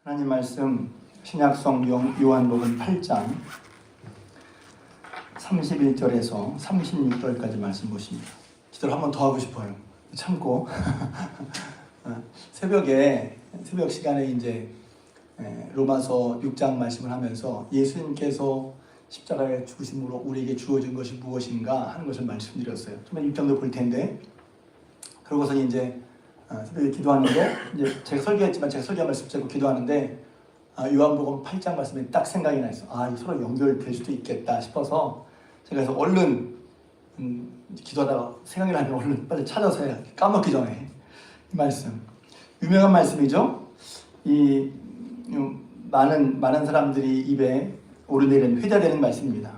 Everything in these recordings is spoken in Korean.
하나님 말씀 신약성 요한복음 8장 31절에서 36절까지 말씀 보십니다. 기도를 한 번 더 하고 싶어요. 참고 새벽 시간에 이제 로마서 6장 말씀을 하면서 예수님께서 십자가에 죽으심으로 우리에게 주어진 것이 무엇인가 하는 것을 말씀드렸어요. 좀 6장도 볼 텐데, 그러고서 이제 새벽에 기도하는데, 이제 제가 설교했지만 제가 설교한 말씀 듣고 기도하는데, 요한복음 8장 말씀이 딱 생각이 나서 서로 연결될 수도 있겠다 싶어서 제가 그래서 얼른 기도하다가 생각이 나면 얼른 빨리 찾아서 해야 까먹기 전에 이 말씀 유명한 말씀이죠. 이 많은 사람들이 입에 오르내리는 회자되는 말씀입니다.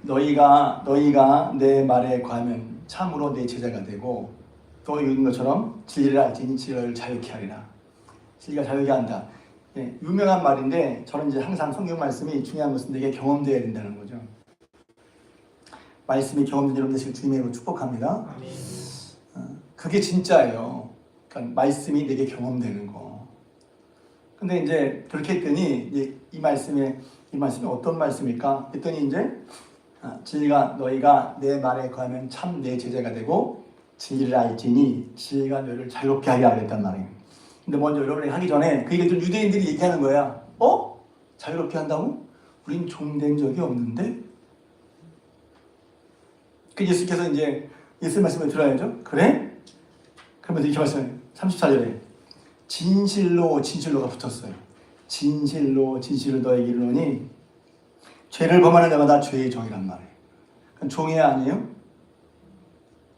너희가 내 말에 거하면 참으로 내 제자가 되고 또 읽은 것처럼 진리를 알지니 진리를 자유케 하리라. 진리가 자유케 한다. 예, 유명한 말인데 저는 이제 항상 성경 말씀이 중요한 것은 내게 경험되어야 된다는 거죠. 말씀이 경험된 여러분 되시길 주님의 이름으로 축복합니다. 그게 진짜예요. 그러니까 말씀이 내게 경험되는 거. 근데 이제 그렇게 했더니 이 말씀이 어떤 말씀일까? 했더니 이제 너희가 내 말에 거하면 참 내 제자가 되고 진리를 알지니 진리가 너희를 자유롭게 하게 하겠단 말이에요. 근데 먼저 여러분이 하기 전에 그 얘기를 좀 유대인들이 얘기하는 거야. 자유롭게 한다고? 우린 종된 적이 없는데? 그 예수께서 이제 예수 말씀을 들어야죠. 그래? 그러면서 이렇게 말씀해요. 34절에 진실로가 붙었어요. 진실로 너에게 이르노니 죄를 범하는 자마다 죄의 종이란 말이에요. 그럼 종이야 아니에요?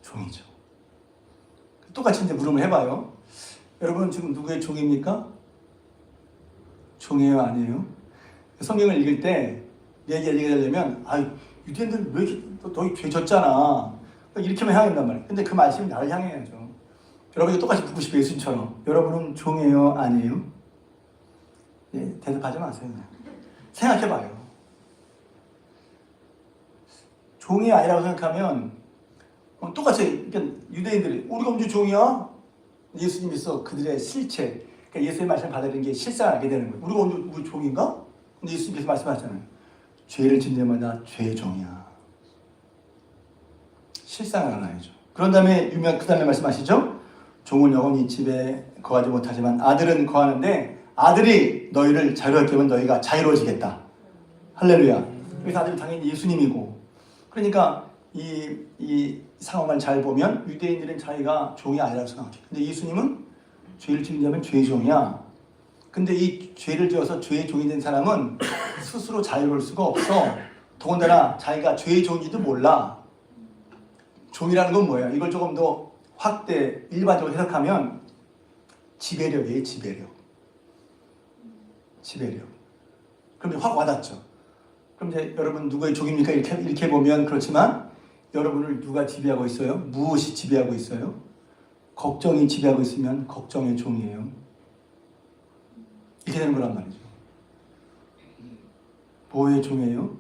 종이죠. 똑같이 이제 물음을 해봐요. 여러분 지금 누구의 종입니까? 종이에요 아니에요? 성경을 읽을 때 내 얘기가 되려면 유대인들 왜 이렇게 너희 죄 졌잖아. 이렇게만 해야 된단 말이에요. 근데 그 말씀이 나를 향해야죠. 여러분이 똑같이 묻고 싶어요. 예수님처럼. 여러분은 종이에요 아니에요? 예, 대답하지 마세요. 생각해봐요. 종이 아니라고 생각하면 똑같이 그러니까 유대인들이 우리가 언제 종이야? 예수님께서 그들의 실체, 그러니까 예수의 말씀을 받아들이는 게 실상을 알게 되는 거예요. 우리가 언제 우리 종인가? 근데 예수님께서 말씀하셨잖아요. 죄를 짓는 자마다 죄의 종이야. 실상을 알아야죠. 그런 다음에 그 다음에 말씀하시죠. 종은 영원히 집에 거하지 못하지만 아들은 거하는데 아들이 너희를 자유롭게 하면 너희가 자유로워지겠다. 할렐루야. 그래서 아들은 당연히 예수님이고, 그러니까 이 상황을 잘 보면 유대인들은 자기가 종이 아니라고 생각해요. 근데 예수님은 죄를 짓는 자면 죄의 종이야. 근데 이 죄를 지어서 죄의 종이 된 사람은 스스로 자유로울 수가 없어. 더군다나 자기가 죄의 종인지도 몰라. 종이라는 건 뭐예요? 이걸 조금 더 일반적으로 해석하면 지배력이에요. 지배력. 그럼 확 와닿죠. 그럼 이제 여러분 누구의 종입니까? 이렇게 보면 그렇지만 여러분을 누가 지배하고 있어요? 무엇이 지배하고 있어요? 걱정이 지배하고 있으면 걱정의 종이에요. 이렇게 되는 거란 말이죠. 뭐의 종이에요?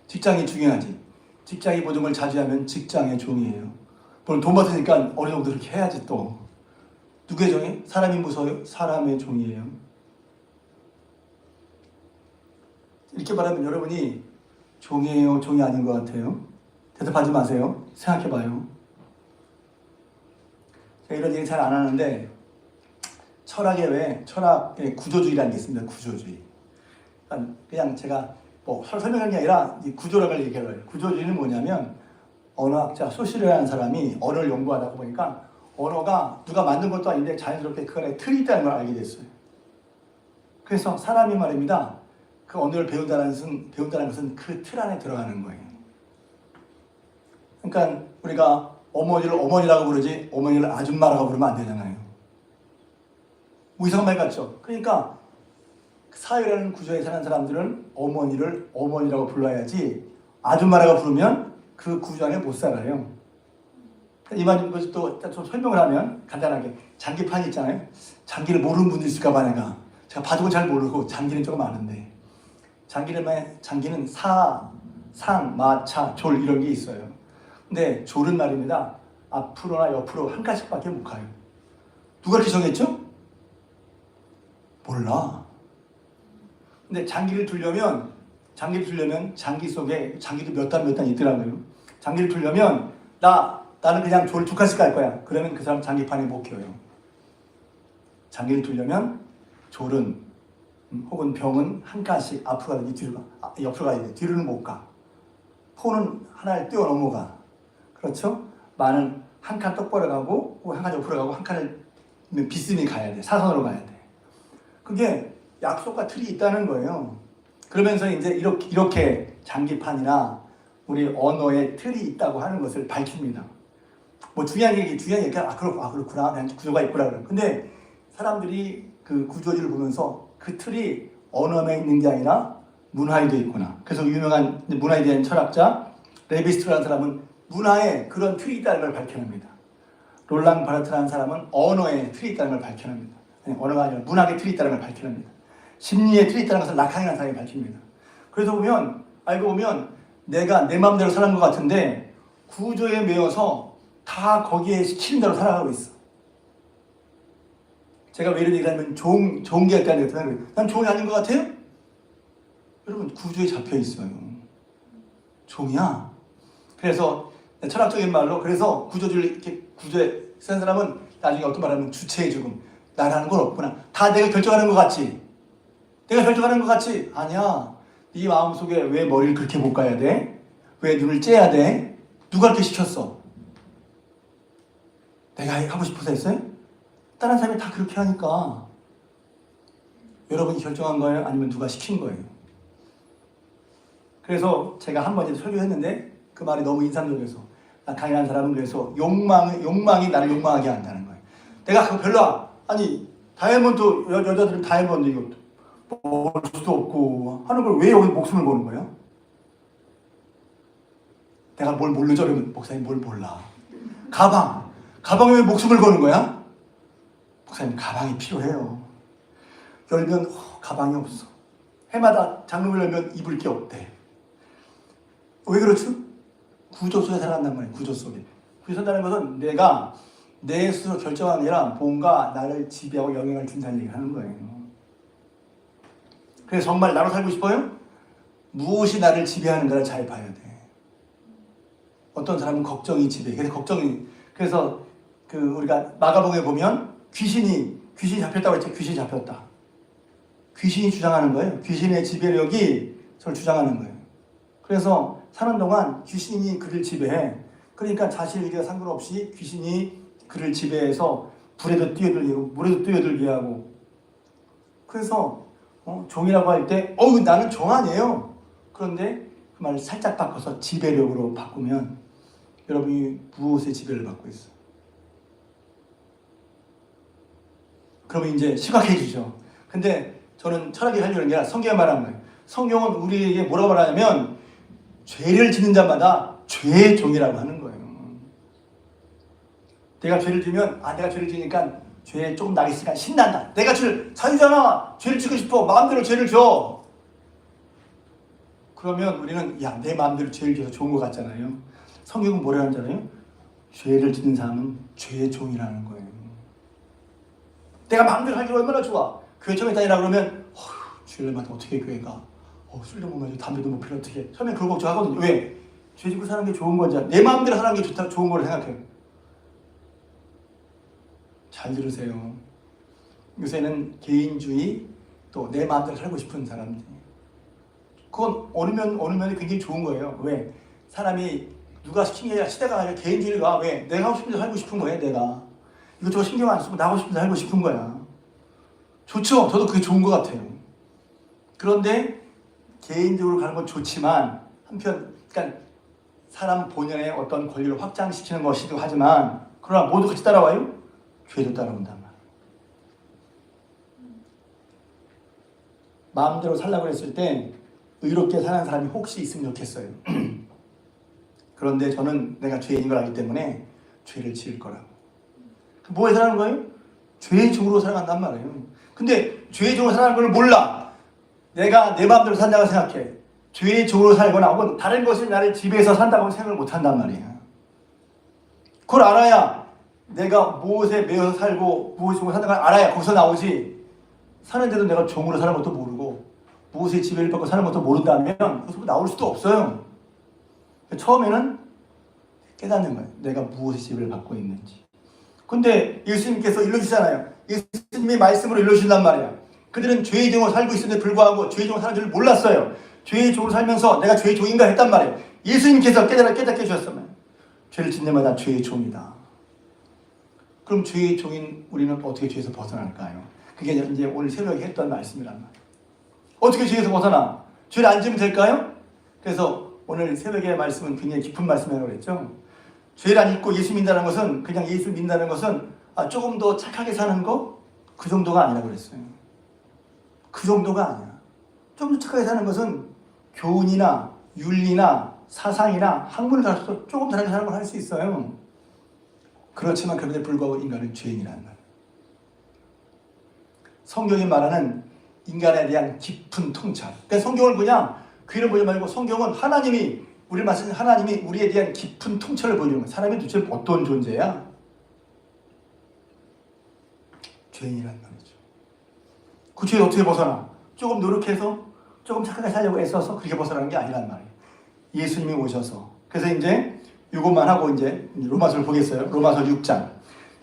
직장이 중요하지. 직장이 모든 걸 자제하면 직장의 종이에요. 물론 돈 받으니까 어느 정도 그렇게 해야지 또. 누구의 종이? 사람이 무서워요? 사람의 종이에요. 이렇게 말하면 여러분이 종이에요? 종이 아닌 것 같아요? 대답하지 마세요. 생각해봐요. 제가 이런 얘기 잘 안 하는데 철학의 구조주의라는 게 있습니다. 구조주의. 그냥 제가 설명하는 게 아니라 이 구조라고 얘기해요. 구조주의는 뭐냐면 언어학자 소시르라는 사람이 언어를 연구하다 보니까 언어가 누가 만든 것도 아닌데 자연스럽게 그 안에 틀이 있다는 걸 알게 됐어요. 그래서 사람이 말입니다. 그 언어를 배운다는 것은 그 틀 안에 들어가는 거예요. 그러니까 우리가 어머니를 어머니라고 부르지 어머니를 아줌마라고 부르면 안 되잖아요. 뭐 이상한 말 같죠? 그러니까 사회라는 구조에 사는 사람들은 어머니를 어머니라고 불러야지 아줌마라고 부르면 그 구조 안에 못 살아요. 이 말인 것을 또 좀 설명을 하면 간단하게 장기판이 있잖아요. 장기를 모르는 분들 있을까 봐 제가 바둑은 잘 모르고 장기는 조금 아는데 장기는 사, 상, 마, 차, 졸 이런 게 있어요. 근데 졸은 말입니다. 앞으로나 옆으로 한 가지밖에 못 가요. 누가 이렇게 정했죠? 몰라. 근데 장기를 두려면 장기 속에 장기도 몇 단 있더라고요. 장기를 두려면 나는 그냥 졸 2칸씩 갈 거야. 그러면 그 사람 장기판에 못 껴요. 장기를 두려면 졸은 혹은 병은 한 칸씩 앞으로 가든지 뒤로 가. 옆으로 가야 돼. 뒤로는 못 가. 포는 하나를 뛰어넘어가. 그렇죠? 마는 한 칸 똑바로 가고 한 칸 옆으로 가고 한 칸을 비스듬히 가야 돼. 사선으로 가야 돼. 그게 약속과 틀이 있다는 거예요. 그러면서 이제 이렇게 장기판이나 우리 언어의 틀이 있다고 하는 것을 밝힙니다. 뭐 중요한 얘기 그렇구나. 그냥 구조가 있구나. 근데 사람들이 그 구조를 보면서 그 틀이 언어에 있는 게 아니라 문화에도 있구나. 그래서 유명한 문화에 대한 철학자 레비스트라는 사람은 문화에 그런 틀이 있다는 걸 밝혀냅니다. 롤랑 바르트라는 사람은 언어에 틀이 있다는 걸 밝혀냅니다. 언어가 아니라 문학의 틀이 있다는 걸 밝혀냅니다. 심리의 틀이 있다는 것을 라칸이라는 사람이 밝힙니다. 그래서 알고 보면 내가 내 마음대로 사는 것 같은데 구조에 매여서 다 거기에 시키는 대로 살아가고 있어. 제가 왜 이런 얘기를 하면 종이 있다는 거예요. 난 종이 아닌 것 같아요? 여러분 구조에 잡혀 있어요. 종이야. 그래서 철학적인 말로 그래서 구조에 쓴 사람은 나중에 어떤 말하면 주체의 죽음. 나라는 건 없구나. 다 내가 결정하는 것 같지? 내가 결정하는 것 같지? 아니야. 네 마음속에 왜 머리를 그렇게 못 가야 돼? 왜 눈을 째야 돼? 누가 그렇게 시켰어? 내가 하고 싶어서 했어요? 다른 사람이 다 그렇게 하니까. 여러분이 결정한 거예요? 아니면 누가 시킨 거예요? 그래서 제가 한 번 설교했는데 그 말이 너무 인상적이어서 강인한 사람은 그래서 욕망이 나를 욕망하게 한다는 거예요. 내가 그거 별로야. 아니 다이아몬드 여자들은 다이아몬드 이거 볼 수도 없고 하는 걸 왜 여기 목숨을 거는 거야? 내가 뭘 모르죠? 그러면 목사님 뭘 몰라? 가방에 왜 목숨을 거는 거야? 목사님 가방이 필요해요. 열면 가방이 없어. 해마다 장롱을 열면 입을 게 없대. 왜 그렇죠? 구조 속에 살아간단 말이에요. 구조 속에. 구조 산다는 것은 내가 내 스스로 결정한 게 아니라 뭔가 나를 지배하고 영향을 준다는 얘기를 하는 거예요. 그래서 정말 나로 살고 싶어요? 무엇이 나를 지배하는가를 잘 봐야 돼. 어떤 사람은 걱정이 지배. 그래서 우리가 마가복음에 보면 귀신이 잡혔다고 했죠. 귀신이 잡혔다. 귀신이 주장하는 거예요. 귀신의 지배력이 저를 주장하는 거예요. 그래서 사는 동안 귀신이 그를 지배해. 그러니까 자신의 의지와 상관없이 귀신이 그를 지배해서 불에도 뛰어들게 하고 물에도 뛰어들게 하고. 그래서 종이라고 할 때 나는 종 아니에요. 그런데 그 말을 살짝 바꿔서 지배력으로 바꾸면 여러분이 무엇의 지배를 받고 있어? 그러면 이제 심각해지죠. 근데 저는 철학이 하려는 게 아니라 성경에 말하는 거예요. 성경은 우리에게 뭐라고 말하냐면 죄를 짓는 자마다 죄의 종이라고 하는 거예요. 내가 죄를 지면 내가 죄를 지니까 죄에 조금 나겠으니까 신난다. 내가 자유잖아. 죄를 지고 싶어. 마음대로 죄를 져. 그러면 우리는 내 마음대로 죄를 지어서 좋은 것 같잖아요. 성경은 뭐라 하잖아요. 죄를 짓는 사람은 죄의 종이라는 거예요. 내가 마음대로 하기 얼마나 좋아. 교회 처음에 다니라 그러면 주일마다 어떻게 교회 가? 술도 못 마시고 담배도 못 피워 어떻게? 처음에 그거 걱정하거든요. 왜? 죄 짓고 사는 게 좋은 건지 내 마음대로 사는 게 좋은 거를 생각해요. 잘 들으세요. 요새는 개인주의 또 내 마음대로 살고 싶은 사람들. 그건 어느 면이 굉장히 좋은 거예요. 왜? 사람이 누가 시킨 게 아니라 시대가 아니라 개인주의가 왜? 내가 하고 싶은 대로 살고 싶은 거예요. 내가. 이것저것 신경 안 쓰고 나 하고 싶은 대로 살고 싶은 거야. 좋죠. 저도 그게 좋은 것 같아요. 그런데 개인적으로 가는 건 좋지만 그러니까 사람 본연의 어떤 권리를 확장시키는 것이기도 하지만 그러나 모두 같이 따라와요? 죄도 따라온단 말이에요. 마음대로 살라고 했을 때 의롭게 사는 사람이 혹시 있으면 좋겠어요. 그런데 저는 내가 죄인인 걸 알기 때문에 죄를 지을 거라고. 뭐에 살아가는 거예요? 죄의 종으로 살아간단 말이에요. 근데 죄의 종으로 살아가는 걸 몰라. 내가 내 마음대로 산다고 생각해. 죄의 종으로 살거나 혹은 다른 것이 나를 지배해서 산다고 생각을 못 한단 말이에요. 그걸 알아야 내가 무엇에 매여서 살고 무엇이 종으로 산다고 알아야 거기서 나오지. 사는데도 내가 종으로 사는 것도 모르고 무엇의 지배를 받고 사는 것도 모른다면 그것으로 나올 수도 없어요. 처음에는 깨닫는 거예요. 내가 무엇의 지배를 받고 있는지. 근데 예수님께서 일러주시잖아요. 예수님의 말씀으로 일러주신단 말이야. 그들은 죄의 종으로 살고 있음에 불구하고 죄의 종으로 사는 줄 몰랐어요. 죄의 종으로 살면서 내가 죄의 종인가 했단 말이에요. 예수님께서 깨닫게 해주셨어요. 죄를 짓는 데마다 죄의 종이다. 그럼 죄의 종인 우리는 어떻게 죄에서 벗어날까요? 그게 이제 오늘 새벽에 했던 말씀이란 말이에요. 어떻게 죄에서 벗어나? 죄를 안 지으면 될까요? 그래서 오늘 새벽의 말씀은 굉장히 깊은 말씀이라고 그랬죠. 죄를 안 짓고 예수 믿는다는 것은, 그냥 예수 믿는다는 것은 조금 더 착하게 사는 거? 그 정도가 아니라고 그랬어요. 그 정도가 아니야. 좀 더 착하게 사는 것은 교훈이나 윤리나 사상이나 학문을 가르쳐서 조금 다르게 사는 걸 할 수 있어요. 그렇지만 그런데 불구하고 인간은 죄인이라는 말이에요. 성경이 말하는 인간에 대한 깊은 통찰. 그러니까 성경을 그냥 귀로 보지 말고 성경은 하나님이 우리를 말씀하신 하나님이 우리에 대한 깊은 통찰을 보여주는 거예요. 사람이 도대체 어떤 존재야? 죄인이란 말이죠. 그 죄에 어떻게 벗어나? 조금 노력해서 조금 착하게 살려고 애써서 그렇게 벗어나는 게 아니란 말이에요. 예수님이 오셔서. 그래서 이제 이것만 하고 이제 로마서를 보겠어요. 로마서 6장.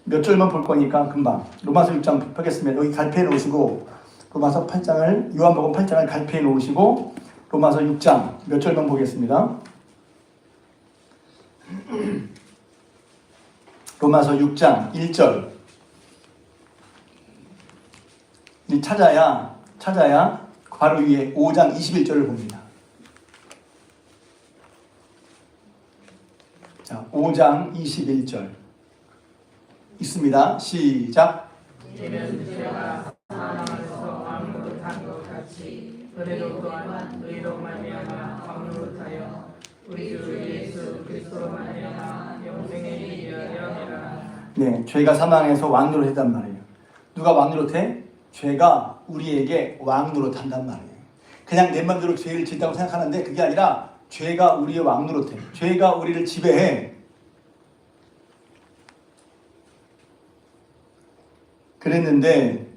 몇 절만 볼 거니까 금방. 로마서 6장 펴겠습니다. 여기 갈피해 놓으시고 로마서 8장을 요한복음 8장을 갈피해 놓으시고 로마서 6장 몇 절만 보겠습니다. 로마서 6장 1절. 찾아야 바로 위에 5장 21절을 봅니다. 자, 5장 21절 있습니다. 시작. 이는 죄가 사망에서 왕노릇한 것 같이 그래도 또한 의로 말미암아 왕노릇하여 우리 주 예수 그리스도로 말미암아 영생에 이르려니라. 네, 죄가 사망에서 왕노릇했단 말이에요. 누가 왕노릇해? 죄가 우리에게 왕노릇한단 말이에요. 그냥 내 맘대로 죄를 짓다고 생각하는데 그게 아니라 죄가 우리의 왕노릇해. 죄가 우리를 지배해. 그랬는데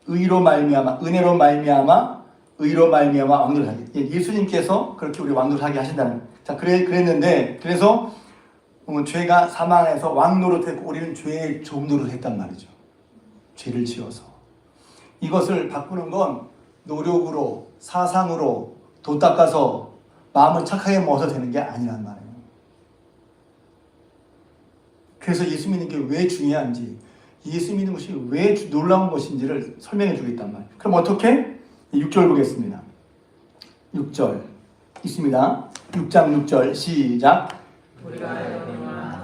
의로 말미암아, 은혜로 말미암아, 의로 말미암아 왕노릇하게. 예수님께서 그렇게 우리 왕노릇하게 하신다는. 자, 그랬는데 그래서 죄가 사망해서 왕노릇했고 우리는 죄의 종노릇했단 말이죠. 죄를 지어서. 이것을 바꾸는 건 노력으로, 사상으로, 돈 닦아서 마음을 착하게 먹어서 되는 게 아니란 말이에요. 그래서 예수 믿는 게 왜 중요한지, 예수 믿는 것이 왜 놀라운 것인지를 설명해 주겠단 말이에요. 그럼 어떻게? 6절 보겠습니다. 6절 있습니다. 6장 6절 시작.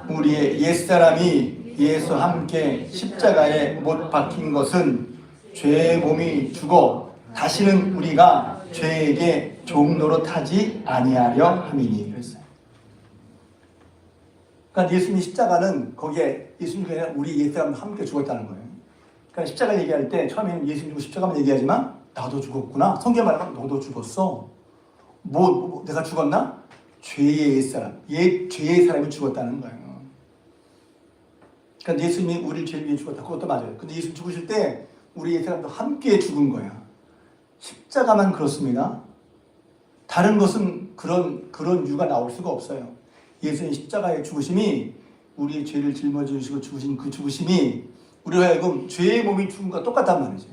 우리의 옛사람이 예수와 함께 십자가에 못 박힌 것은 죄의 몸이 죽어 다시는 우리가 죄에게 종노릇하지 아니하려 함이니. 그랬어요. 그러니까 예수님 십자가는 거기에 예수님이 아니라 우리 옛사람과 함께 죽었다는 거예요. 그러니까 십자가 얘기할 때 처음에는 예수님 죽고 십자가만 얘기하지만 나도 죽었구나. 성경 말하면 너도 죽었어. 내가 죽었나? 죄의 옛사람, 죄의 사람이 죽었다는 거예요. 그러니까 예수님이 우리를 죄를 위해 죽었다. 그것도 맞아요. 근데 예수님 죽으실 때 우리 옛사람도 함께 죽은 거야. 십자가만 그렇습니다. 다른 것은 그런 이유가 나올 수가 없어요. 예수님 십자가의 죽으심이 우리의 죄를 짊어지시고 죽으신 그 죽으심이 우리로 하여금 죄의 몸이 죽은 것과 똑같단 말이죠.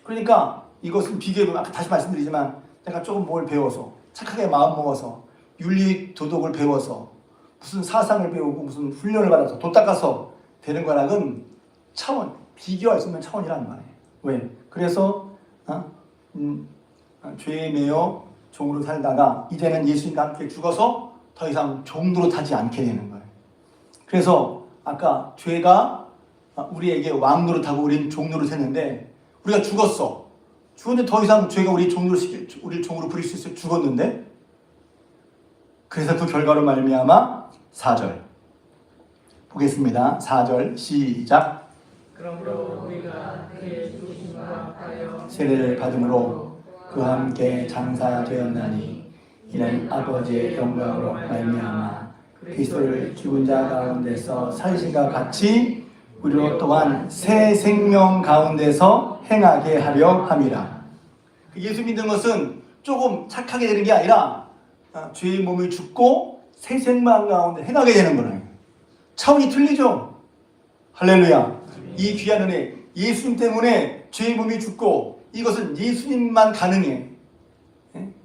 그러니까 이것은 비교해보면 아까 다시 말씀드리지만 내가 조금 뭘 배워서 착하게 마음 먹어서 윤리 도덕을 배워서 무슨 사상을 배우고 무슨 훈련을 받아서 돈 닦아서 되는 거랑은 비교할 수 없는 차원이라는 말이에요. 왜? 그래서 죄에 매여 종으로 살다가 이제는 예수님과 함께 죽어서 더 이상 종으로 타지 않게 되는 거예요. 그래서 아까 죄가 우리에게 왕노릇하고 우리는 종노릇 했는데 우리가 죽었어. 죽었는데 더 이상 죄가 우리를 종으로 부릴 수 있어요. 죽었는데. 그래서 그 결과로 말미암아 4절 보겠습니다. 4절 시작. 그러므로 우리가 그의 죽으심과 하여 세례를 받음으로 그와 함께 장사되었나니 이는 아버지의 영광으로 말미암아 그리스도를 죽은 자 가운데서 살리신과 같이 우리로 또한 새 생명 가운데서 행하게 하려 함이라. 예수 믿는 것은 조금 착하게 되는 게 아니라 죄의 몸이 죽고 새 생명 가운데 행하게 되는 거예요. 차원이 틀리죠. 할렐루야. 이 귀한 은혜, 예수님 때문에 죄의 몸이 죽고, 이것은 예수님만 가능해.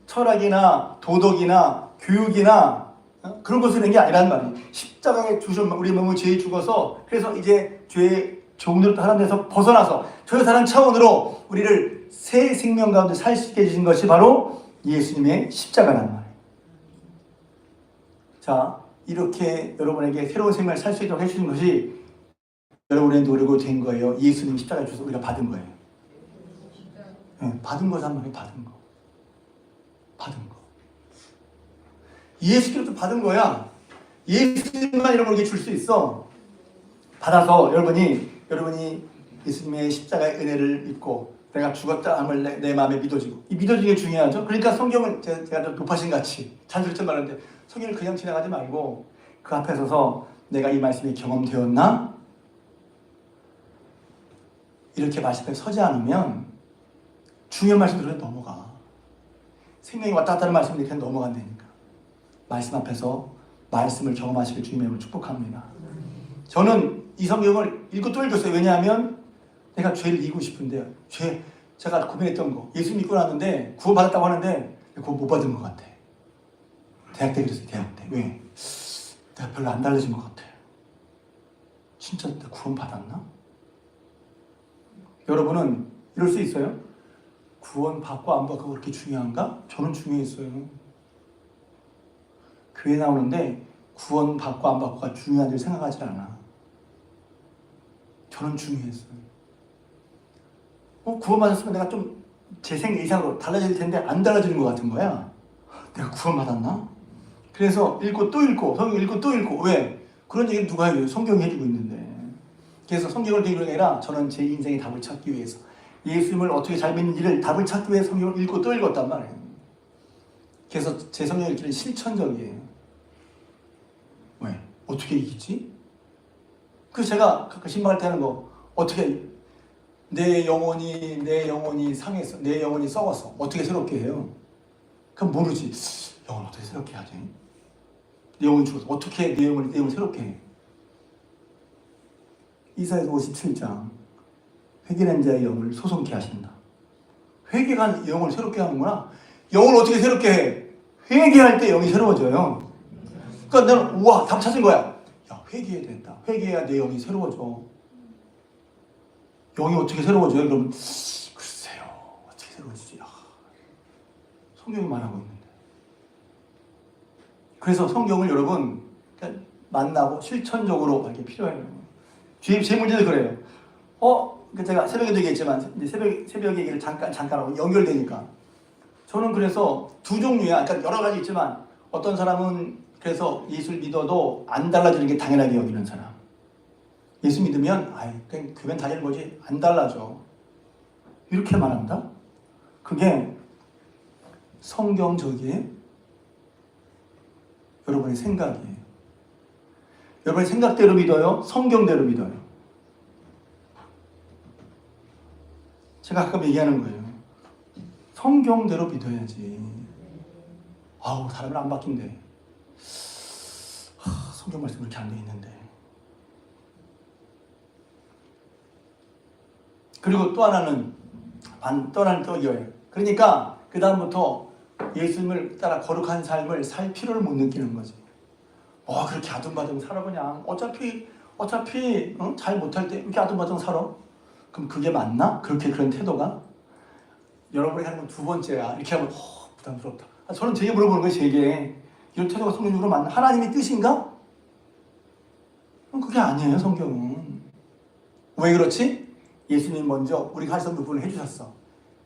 철학이나 도덕이나 교육이나 그런 것을 하는 게 아니란 말이에요. 십자가에 주신 우리 몸을 죄에 죽어서, 그래서 이제 죄의 종으로 하나님 데서 벗어나서 저 사람 차원으로 우리를 새 생명 가운데 살 수 있게 해주신 것이 바로 예수님의 십자가라는 말이에요. 자, 이렇게 여러분에게 새로운 생명을 살 수 있도록 해주신 것이 여러분의 노력으로 된 거예요. 예수님 십자가에 주셔서 우리가 받은 거예요. 네, 받은 거란 말이에요. 받은 거. 받은 거. 예수 그리스도 받은 거야. 예수님만 여러분에게 줄 수 있어. 받아서 여러분이 예수님의 십자가의 은혜를 믿고 내가 죽었다 함을 내 마음에 믿어지고, 이 믿어지는 게 중요하죠. 그러니까 성경은 제가 좀 높아신 같이 잔소리처럼 말하는데, 성경을 그냥 지나가지 말고 그 앞에 서서 내가 이 말씀이 경험되었나? 이렇게 말씀에 서지 않으면 중요한 말씀 들으면 넘어가. 생명이 왔다 갔다 하는 말씀이 이렇게 넘어간다니까. 말씀 앞에서 말씀을 경험하시길 주님의 축복합니다. 저는 이 성경을 읽고 또 읽었어요. 왜냐하면 내가 죄를 이기고 싶은데, 제가 고민했던 거, 예수 믿고 났는데 구원받았다고 하는데 구원 못 받은 것 같아. 대학 때 그랬어요. 대학 때. 왜? 내가 별로 안 달라진 것 같아. 진짜 내가 구원 받았나? 여러분은 이럴 수 있어요? 구원 받고 안 받고 그렇게 중요한가? 저는 중요했어요. 교회 나오는데 구원 받고 안 받고가 중요한 줄 생각하지 않아. 저는 중요했어요. 구원 받았으면 내가 좀 제 생각 이상으로 달라질 텐데 안 달라지는 것 같은 거야. 내가 구원 받았나? 그래서 읽고 또 읽고, 성경 읽고 또 읽고. 왜? 그런 얘기를 누가 해요? 성경이 해주고 있는데. 그래서 성경을 읽는 게 아니라 저는 제 인생의 답을 찾기 위해서, 예수님을 어떻게 잘 믿는지를 답을 찾기 위해 성경을 읽고 또 읽었단 말이에요. 그래서 제 성경 읽기는 실천적이에요. 왜? 어떻게 이기지? 그래서 제가 가끔 신방할 때 하는 거, 어떻게 내 영혼이 상해서, 내 영혼이 썩어서 어떻게 새롭게 해요? 그럼 모르지. 영혼 어떻게 새롭게 하지? 내 영혼이 죽어서 어떻게 내 영혼을 새롭게 해? 이사야서 57장, 회개한 자의 영을 소송케 하신다. 회개한 영을 새롭게 하는구나. 영을 어떻게 새롭게 해? 회개할 때 영이 새로워져요. 그러니까 나는 우와, 답 찾은 거야. 야, 회개해야 된다. 회개해야 내 영이 새로워져. 영이 어떻게 새로워져요? 그럼 글쎄요, 어떻게 새로워지지? 성경이 말하고 있는데. 그래서 성경을 여러분 만나고 실천적으로 하기 필요해요. 제 문제도 그래요. 제가 새벽에도 얘기했지만 새벽 얘기를 잠깐 하고 연결되니까. 저는 그래서 두 종류야. 그러니까 여러 가지 있지만, 어떤 사람은 그래서 예수를 믿어도 안 달라지는 게 당연하게 여기는 사람. 예수 믿으면 그냥 교회는 다니는 거지 안 달라져. 이렇게 말한다? 그게 성경적이에요? 여러분의 생각이에요. 여러분의 생각대로 믿어요? 성경대로 믿어요? 제가 가끔 얘기하는 거예요. 성경대로 믿어야지. 사람을 안 바뀐대. 성경 말씀 그렇게 안 돼 있는데. 그리고 또 하나는 떠나는 떡이에요. 그러니까 그 다음부터 예수님을 따라 거룩한 삶을 살 필요를 못 느끼는 거지. 그렇게 아둥바둥 살아 그냥. 어차피 잘 못할 때 이렇게 아둥바둥 살아? 그럼 그게 맞나? 그런 태도가? 여러분이 하는 건 두 번째야. 이렇게 하면 부담스럽다. 저는 되게 물어보는 거예요. 제게. 이런 태도가 성경적으로 맞나? 하나님의 뜻인가? 그럼 그게 아니에요. 성경은. 왜 그렇지? 예수님 먼저 우리가 할 수 없는 부분을 해주셨어.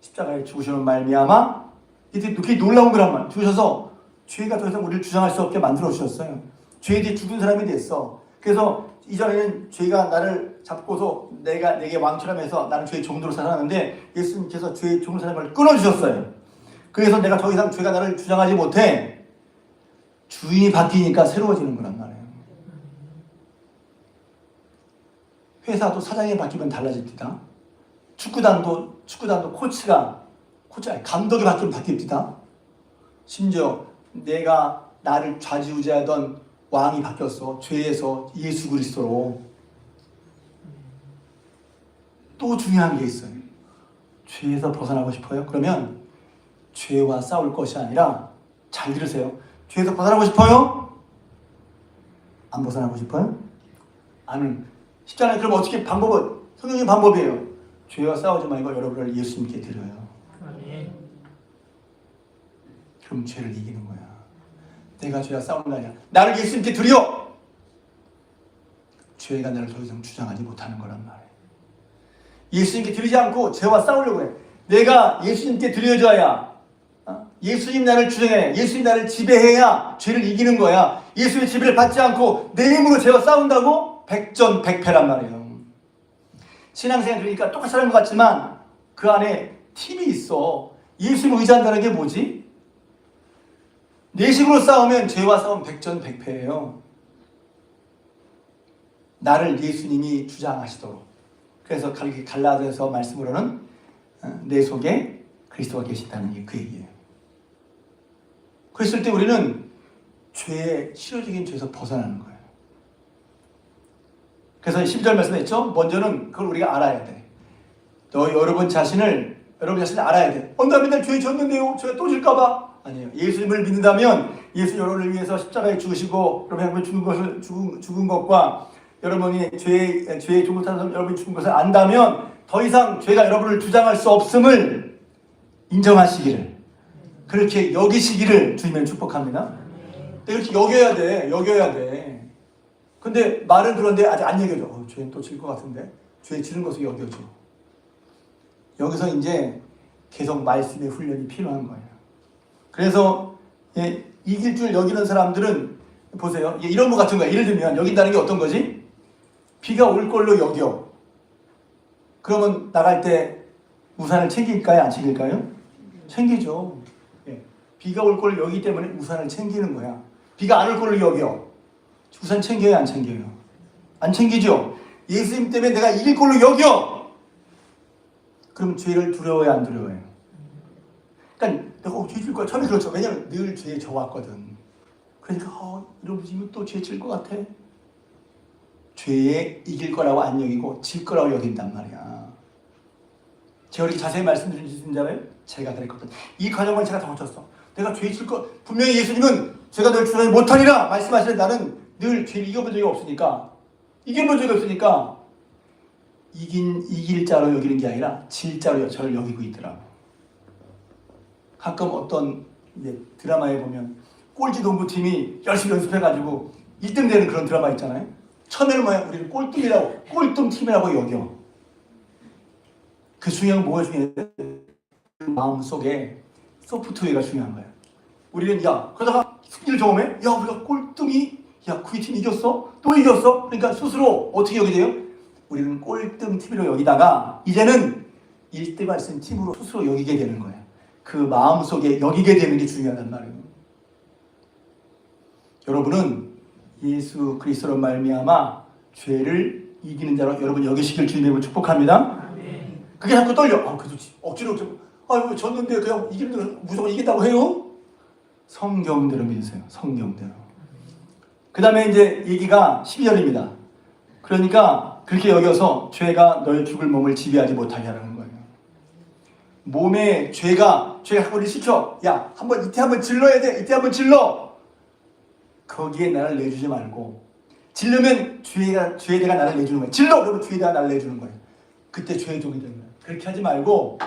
십자가에 죽으시는 말미암아 이게 그렇게 놀라운 거란 말. 죽으셔서 죄가 더 이상 우리를 주장할 수 없게 만들어 주셨어요. 죄에 대해 죽은 사람이 됐어. 그래서 이전에는 죄가 나를 잡고서 내게 왕처럼해서 나는 죄의 종으로 살았는데, 예수님께서 죄의 종으로 사는 걸 끊어주셨어요. 그래서 내가 더 이상 죄가 나를 주장하지 못해. 주인이 바뀌니까 새로워지는 거란 말이에요. 회사도 사장이 바뀌면 달라집니다. 축구단도 코치가 아니, 감독이 바뀌면 바뀝니다. 심지어 내가 나를 좌지우지하던 왕이 바뀌었어. 죄에서 예수 그리스도로. 또 중요한 게 있어요. 죄에서 벗어나고 싶어요? 그러면 죄와 싸울 것이 아니라, 잘 들으세요. 죄에서 벗어나고 싶어요? 안 벗어나고 싶어요? 안. 쉽잖아요. 그럼 어떻게 방법은 성경의 방법이에요. 죄와 싸우지 말고 여러분을 예수님께 드려요. 아멘. 그럼 죄를 이기는 거야. 내가 죄와 싸우는 거 아니야. 나를 예수님께 드려. 죄가 나를 더 이상 주장하지 못하는 거란 말이에요. 예수님께 드리지 않고 죄와 싸우려고 해. 내가 예수님께 드려줘야, 예수님 나를 주장해, 예수님 나를 지배해야 죄를 이기는 거야. 예수의 지배를 받지 않고 내 힘으로 죄와 싸운다고? 백전백패란 말이에요. 신앙생활 들으니까 똑같이 하는 것 같지만 그 안에 팁이 있어. 예수님을 의지한다는 게 뭐지? 내 힘으로 싸우면 죄와 싸우면 백전백패예요. 나를 예수님이 주장하시도록. 그래서 갈라디아서 말씀으로는 내 속에 그리스도가 계시다는 게 그 얘기예요. 그랬을 때 우리는 죄의 실효적인 죄에서 벗어나는 거예요. 그래서 12절 말씀했죠. 먼저는 그걸 우리가 알아야 돼. 여러분 자신을 알아야 돼. 나 맨날 죄 졌는데요. 제가 또 질까봐. 아니에요. 예수님을 믿는다면 예수 여러분을 위해서 십자가에 죽으시고 여러분이 죽은 것과 여러분이 죄에 죽을 타서 여러분이 죽은 것을 안다면 더 이상 죄가 여러분을 주장할 수 없음을 인정하시기를, 그렇게 여기시기를 주님은 축복합니다. 이렇게 여겨야 돼. 근데 말은 그런데 아직 안 여겨져. 죄는 또 질 것 같은데. 죄 지는 것을 여겨줘. 여기서 이제 계속 말씀의 훈련이 필요한 거예요. 그래서 이길 줄 여기는 사람들은 보세요. 이런 것 같은 거예요. 예를 들면 여긴다는 게 어떤 거지? 비가 올 걸로 여겨. 그러면 나갈 때 우산을 챙길까요? 안 챙길까요? 챙기죠. 비가 올 걸로 여기기 때문에 우산을 챙기는 거야. 비가 안 올 걸로 여겨. 우산 챙겨요? 안 챙겨요? 안 챙기죠. 예수님 때문에 내가 이길 걸로 여겨. 그럼 죄를 두려워요? 안 두려워요? 그러니까 내가 죄 질 거야. 처음에 그렇죠. 왜냐면 늘 죄에 져왔거든. 그러니까 이러면 또 죄 질 것 같아. 죄에 이길 거라고 안 여기고 질 거라고 여긴단 말이야. 제가 이렇게 자세히 말씀드린 줄 알아요? 제가 그랬거든. 이 과정을 제가 다 거쳤어. 내가 죄 질 거, 분명히 예수님은 제가 널 주장하지 못하리라 말씀하시는데 나는 늘 죄를 이겨본 적이 없으니까, 이길 자로 여기는 게 아니라 질 자로 저를 여기고 있더라고. 가끔 어떤 드라마에 보면 꼴찌 농구팀이 열심히 연습해가지고 1등 되는 그런 드라마 있잖아요. 처음에는 우리를 꼴등팀이라고 여겨. 그 중요한 건 뭐가 중요해? 마음속에 소프트웨어가 중요한 거야. 우리는 그러다가 승리를 경험해? 우리가 꼴등이, 그 팀 이겼어? 또 이겼어? 그러니까 스스로 어떻게 여기게 돼요? 우리는 꼴등 팀으로 여기다가 이제는 1등할 쓴 팀으로 스스로 여기게 되는 거야. 그 마음속에 여기게 되는 게 중요하단 말이에요. 여러분은 예수 그리스도로 말미암아 죄를 이기는 자로 여러분 여기시길 주님의 축복합니다. 그게 자꾸 떨려. 그래도 억지로 졌는데 그냥 이기는 대로 무조건 이긴다고 해요? 성경대로 믿으세요. 성경대로. 그 다음에 이제 얘기가 12절입니다. 그러니까 그렇게 여겨서 죄가 너의 죽을 몸을 지배하지 못하게 하라는 거예요. 몸에 죄가 우리를 시켜. 이때 한번 질러야 돼. 이때 한번 질러. 거기에 나를 내주지 말고, 질르면 죄대가 나를 내주는 거예요. 질러! 그러면 죄대가 나를 내주는 거예요. 그때 죄의 종이 되는 거예요. 그렇게 하지 말고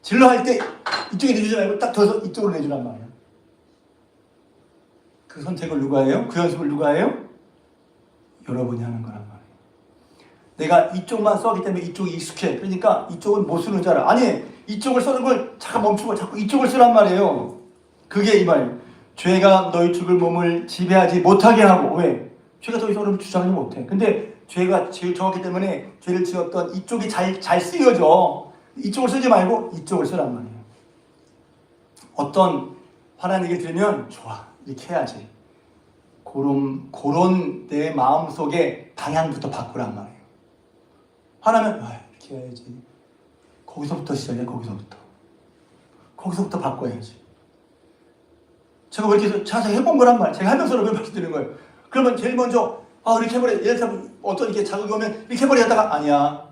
질러 할 때 이쪽에 내주지 말고 딱 더 이쪽으로 내주란 말이에요. 그 선택을 누가 해요? 그 연습을 누가 해요? 여러분이 하는 거란 말이에요. 내가 이쪽만 써기 때문에 이쪽이 익숙해. 그러니까 이쪽은 못 쓰는 줄 알아. 아니, 이쪽을 써는 걸 잠깐 멈추고 자꾸 이쪽을 쓰란 말이에요. 그게 이 말이에요. 죄가 너희 죽을 몸을 지배하지 못하게 하고. 왜? 죄가 더 이상 여러분 주장하지 못해. 근데 죄가 제일 정확기 때문에 죄를 지었던 이쪽이 잘 쓰여져. 이쪽을 쓰지 말고 이쪽을 쓰란 말이에요. 어떤 화난 얘기를 들으면 좋아, 이렇게 해야지. 그런 내 마음속에 방향부터 바꾸란 말이에요. 화나면 이렇게 해야지. 거기서부터 시작이야. 거기서부터 바꿔야지. 제가 왜 이렇게 자세히 해본 거란 말, 제가 하면서 왜 말씀드리는 거예요. 그러면 제일 먼저 이렇게 해버려. 예를 들면 어떤 이렇게 자극이 오면 이렇게 해버리다가 아니야.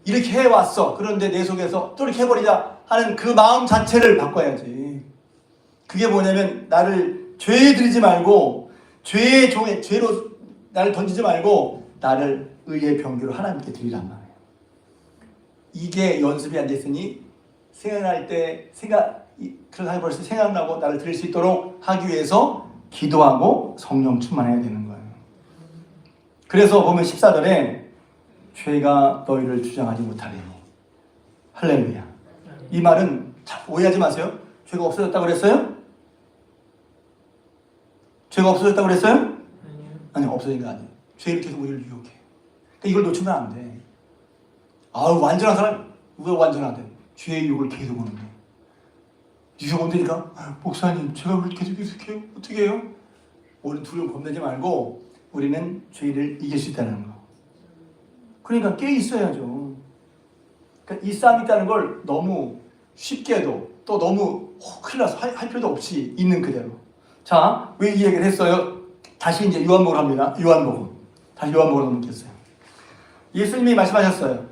이렇게 해왔어. 그런데 내 속에서 또 이렇게 해버리자 하는 그 마음 자체를 바꿔야지. 그게 뭐냐면 나를 죄에 들이지 말고 죄로 나를 던지지 말고 나를 의의 병기로 하나님께 드리란 말이에요. 이게 연습이 안 됐으니 생각날 때 그런 상황이 벌써 생각나고 나를 드릴 수 있도록 하기 위해서 기도하고 성령 충만해야 되는 거예요. 그래서 보면 14절에 죄가 너희를 주장하지 못하리니 할렐루야. 이 말은 오해하지 마세요. 죄가 없어졌다고 그랬어요? 죄가 없어졌다고 그랬어요? 아니요, 없어진 거 아니에요. 죄를 계속 우리를 유혹해. 그러니까 이걸 놓치면 안 돼. 완전한 사람 왜 완전하대? 죄의 유혹을 계속 오는 거예요. 유혹 온다니까 목사님 제가 왜 계속 유혹해요? 어떻게 해요? 우리는 두려움 겁내지 말고 우리는 죄를 이길 수 있다는 거. 그러니까 깨 있어야죠. 그러니까 이 싸움이 있다는 걸 너무 쉽게도 또 너무 큰일 나서 할 필요도 없이 있는 그대로. 자, 왜 이 얘기를 했어요? 다시 이제 요한복음 합니다. 요한복음. 다시 요한복음 넘겠어요. 예수님이 말씀하셨어요.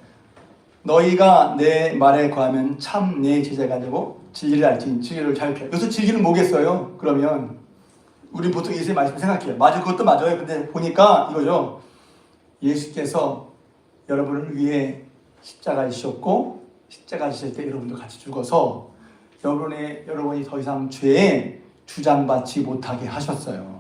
너희가 내 말에 거하면 참 내 제자가 되고 진리를 알지 진리를 자유케. 여기서 진리는 뭐겠어요? 그러면 우리 보통 예수의 말씀 생각해요. 맞아, 그것도 맞아요. 근데 보니까 이거죠. 예수께서 여러분을 위해 십자가에 지셨고 십자가에 지실 때 여러분도 같이 죽어서 여러분이 더 이상 죄에 주장받지 못하게 하셨어요.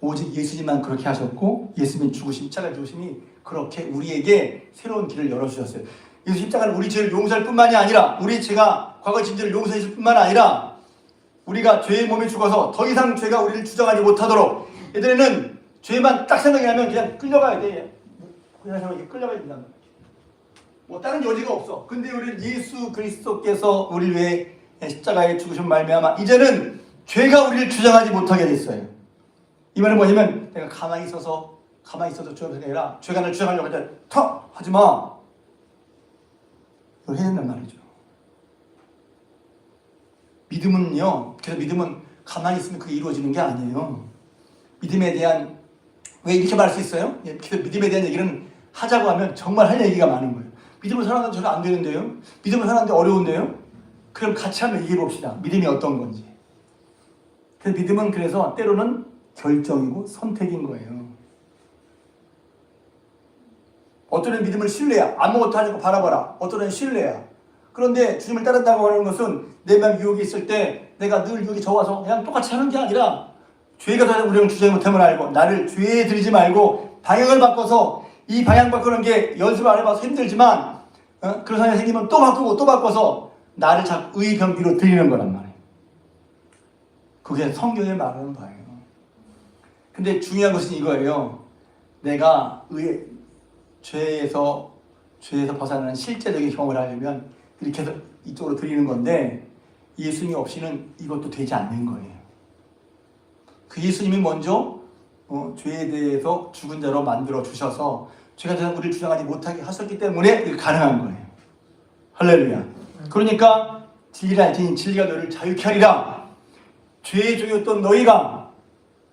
오직 예수님만 그렇게 하셨고 예수님이 죽으신 십자가에 죽으심이 그렇게 우리에게 새로운 길을 열어주셨어요. 예수 십자가는 우리 죄를 용서할 뿐만이 아니라 우리 죄가 과거 진죄를 용서했을 뿐만 아니라 우리가 죄의 몸에 죽어서 더 이상 죄가 우리를 주장하지 못하도록 예전에는 죄만 딱 생각이 나면 그냥 끌려가야 돼. 그냥 이렇게 끌려가야 된다. 뭐 다른 여지가 없어. 근데 우리는 예수 그리스도께서 우리 위해 십자가에 죽으신 말미암아 이제는 죄가 우리를 주장하지 못하게 됐어요. 이 말은 뭐냐면 내가 가만히 있어서 주장하는 게 아니라 죄가 나를 주장하려고 할 때 턱! 하지 마. 이걸 해야 된단 말이죠. 믿음은요. 그래서 믿음은 가만히 있으면 그게 이루어지는 게 아니에요. 믿음에 대한 왜 이렇게 말할 수 있어요? 믿음에 대한 얘기는 하자고 하면 정말 할 얘기가 많은 거예요. 믿음을 살아가는 저는 안 되는데요. 믿음을 살아가는데 어려운데요. 그럼 같이 한번 얘기해 봅시다. 믿음이 어떤 건지. 그래서 믿음은 그래서 때로는 결정이고 선택인 거예요. 어떤 애는 믿음을 신뢰야. 아무것도 하지 않고 바라봐라. 어떤 애는 신뢰야. 그런데 주님을 따른다고 하는 것은 내 마음 유혹이 있을 때 내가 늘 유혹이 저와서 그냥 똑같이 하는 게 아니라 죄가 더 우리를 주장하지 못함을 알고 나를 죄에 들이지 말고 방향을 바꿔서 이 방향 바꾸는 게 연습을 안 해봐서 힘들지만 그런 상황이 생기면 또 바꾸고 또 바꿔서 나를 자꾸 의병기로 들이는 거란 말이에요. 그게 성경에 말하는 바예요. 근데 중요한 것은 이거예요. 내가 죄에서 벗어나는 실제적인 경험을 하려면 이렇게 해서 이쪽으로 드리는 건데 예수님이 없이는 이것도 되지 않는 거예요. 그 예수님이 먼저 죄에 대해서 죽은 자로 만들어 주셔서 죄가 더 이상 우리를 주장하지 못하게 하셨기 때문에 이게 가능한 거예요. 할렐루야. 그러니까 진리를 알지니 진리가 너를 자유케 하리라. 죄의 종이었던 너희가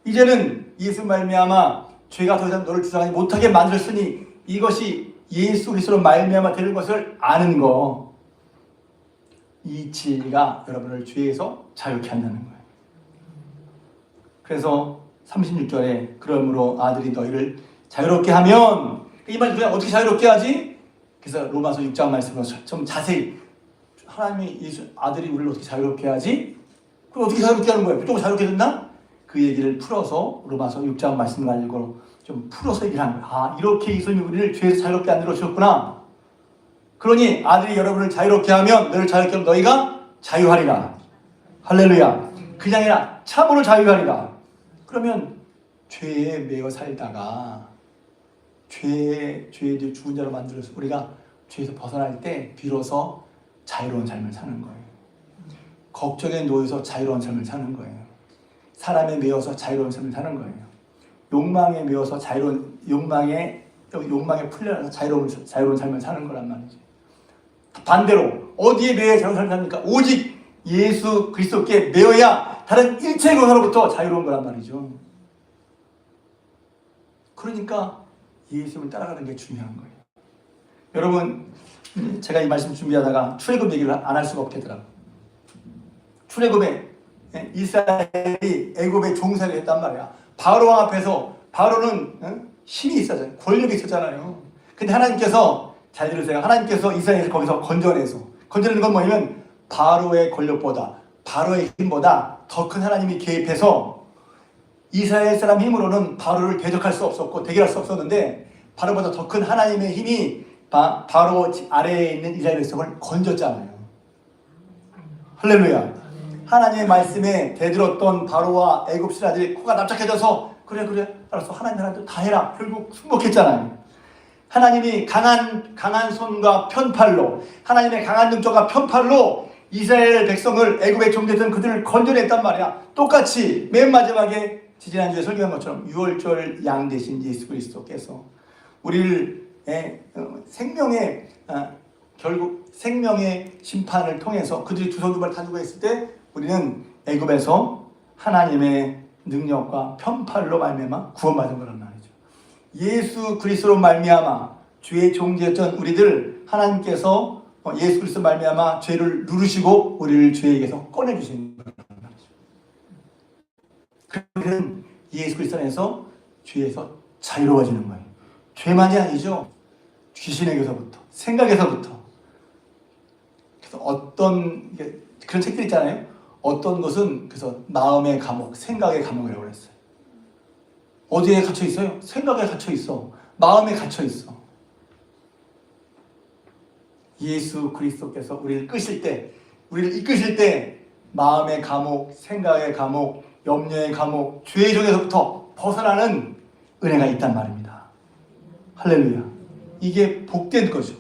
이제는 예수 말미암아 죄가 더 이상 너를 주장하지 못하게 만들었으니 이것이 예수 그리스도로 말미암아 되는 것을 아는 거. 이 진리가 여러분을 죄에서 자유케 한다는 거예요. 그래서 36절에 그러므로 아들이 너희를 자유롭게 하면 이 말이 그냥 어떻게 자유롭게 하지? 그래서 로마서 6장 말씀으로 좀 자세히 하나님이 아들이 우리를 어떻게 자유롭게 하지? 그럼 어떻게 자유롭게 하는 거예요? 무조건 자유롭게 된다? 그 얘기를 풀어서 로마서 6장 말씀을 가지고 좀 풀어서 얘기를 하는 거예요. 이렇게 예수님이 우리를 죄에서 자유롭게 만들어 주셨구나. 그러니 아들이 여러분을 자유롭게 하면 너를 자유롭게 하면 너희가 자유하리라. 할렐루야. 그냥 아니라 참으로 자유하리라. 그러면 죄에 매여 살다가 죄에 죽은 자로 만들어서 우리가 죄에서 벗어날 때 비로소 자유로운 삶을 사는 거예요. 걱정에 놓여서 자유로운 삶을 사는 거예요. 사람에 매여서 자유로운 삶을 사는 거예요. 욕망에 매여서 욕망에 욕망에 풀려서 자유로운 삶을 사는 거란 말이죠. 반대로 어디에 매여 자유로운 삶을 삽니까? 오직 예수 그리스도께 매여야 다른 일체의 것으로부터 자유로운 거란 말이죠. 그러니까 예수님을 따라가는 게 중요한 거예요. 여러분, 제가 이 말씀 준비하다가 출애굽 얘기를 안 할 수가 없겠더라고요. 출애굽에 이스라엘이 애굽에 종살이를 했단 말이야. 바로 왕 앞에서, 바로는 힘이 있었잖아요. 권력이 있었잖아요. 근데 하나님께서, 잘 들으세요. 하나님께서 이스라엘을 거기서 건져내는 건 뭐냐면 바로의 권력보다, 바로의 힘보다 더 큰 하나님이 개입해서 이스라엘 사람 힘으로는 바로를 대적할 수 없었고 대결할 수 없었는데, 바로보다 더 큰 하나님의 힘이 바로 아래에 있는 이스라엘 백성을 건졌잖아요. 할렐루야. 하나님의 말씀에 대들었던 바로와 애굽 신하들이 코가 납작해져서 그래 알았어, 하나님 다 해라, 결국 승복했잖아요. 하나님이 강한 손과 편팔로, 하나님의 강한 능력과 편팔로 이스라엘 백성을, 애굽에 종되던 그들을 건져냈단 말이야. 똑같이 맨 마지막에 지지난주에 설교한 것처럼 6월절 양 대신 예수 그리스도께서 우리를 결국 생명의 심판을 통해서 그들이 두 손 두 발 다 두고 있을 때 우리는 애굽에서 하나님의 능력과 편팔로 말미암아 구원받은 거란 말이죠. 예수 그리스도로 말미암아 죄의 종되었던 우리들, 하나님께서 예수 그리스도 말미암아 죄를 누르시고 우리를 죄에게서 꺼내주신 거란 말이죠. 그는 예수 그리스도 안에서 죄에서 자유로워지는 거예요. 죄만이 아니죠. 귀신에게서부터, 생각에서부터. 그래서 어떤 그런 책들 있잖아요. 어떤 것은 그래서 마음의 감옥, 생각의 감옥이라고 그랬어요. 어디에 갇혀 있어요? 생각에 갇혀 있어. 마음에 갇혀 있어. 예수 그리스도께서 우리를 이끄실 때 마음의 감옥, 생각의 감옥, 염려의 감옥, 죄의 종에서부터 벗어나는 은혜가 있단 말입니다. 할렐루야. 이게 복된 거죠.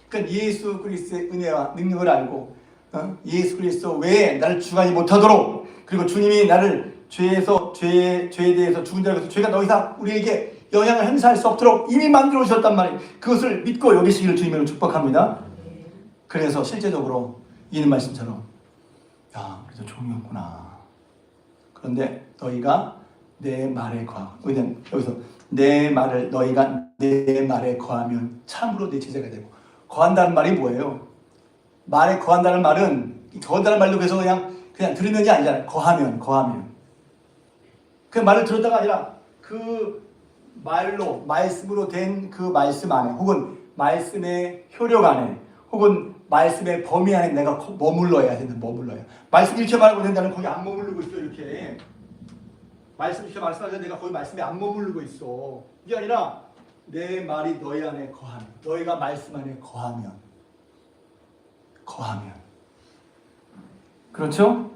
그러니까 예수 그리스도의 은혜와 능력을 알고 예수 그리스도 외에 나를 주관하지 못하도록, 그리고 주님이 나를 죄에 대해서 죽은 자에서 죄가 더 이상 우리에게 영향을 행사할 수 없도록 이미 만들어 주셨단 말이에요. 그것을 믿고 여기시기를 주님으로 축복합니다. 그래서 실제적으로 이는 말씀처럼, 야, 그래도 종이었구나. 그런데 너희가 내 말에 거하고, 여기서 너희가 내 말에 거하면 참으로 내 제자가 되고. 거한다는 말이 뭐예요? 말에 거한다는 말은, 거한다는 말도 그래서 그냥 들으면이 아니잖아요. 거하면. 그 말을 들었다가 아니라 그 말씀으로 된 그 말씀 안에, 혹은 말씀의 효력 안에, 혹은 말씀의 범위 안에 내가 머물러야 된다. 말씀 이렇게 말하고 된다는 거기 안 머무르고 있어. 이렇게 말씀 이렇게 말씀하는데 내가 거기 말씀에 안 머무르고 있어. 이게 아니라 내 말이 너희 안에 거하면, 너희가 말씀 안에 거하면. 그렇죠?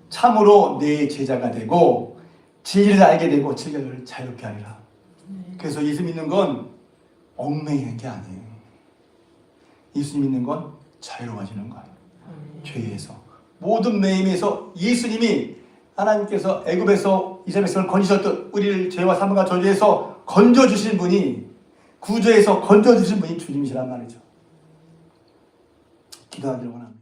참으로 내 제자가 되고 진리를 알게 되고 진리를 자유롭게 하리라. 그래서 예수 믿는 건 얽매이는 게 아니에요. 예수 믿는 건 자유로워지는 거예요. 죄에서, 모든 매임에서 예수님이, 하나님께서 애굽에서 이스라엘 백성을 건지셨던 우리를 죄와 사망과 저주에서 건져주신 분이, 구조에서 건져주신 분이 주님이시란 말이죠. 기도하기를 원합니다.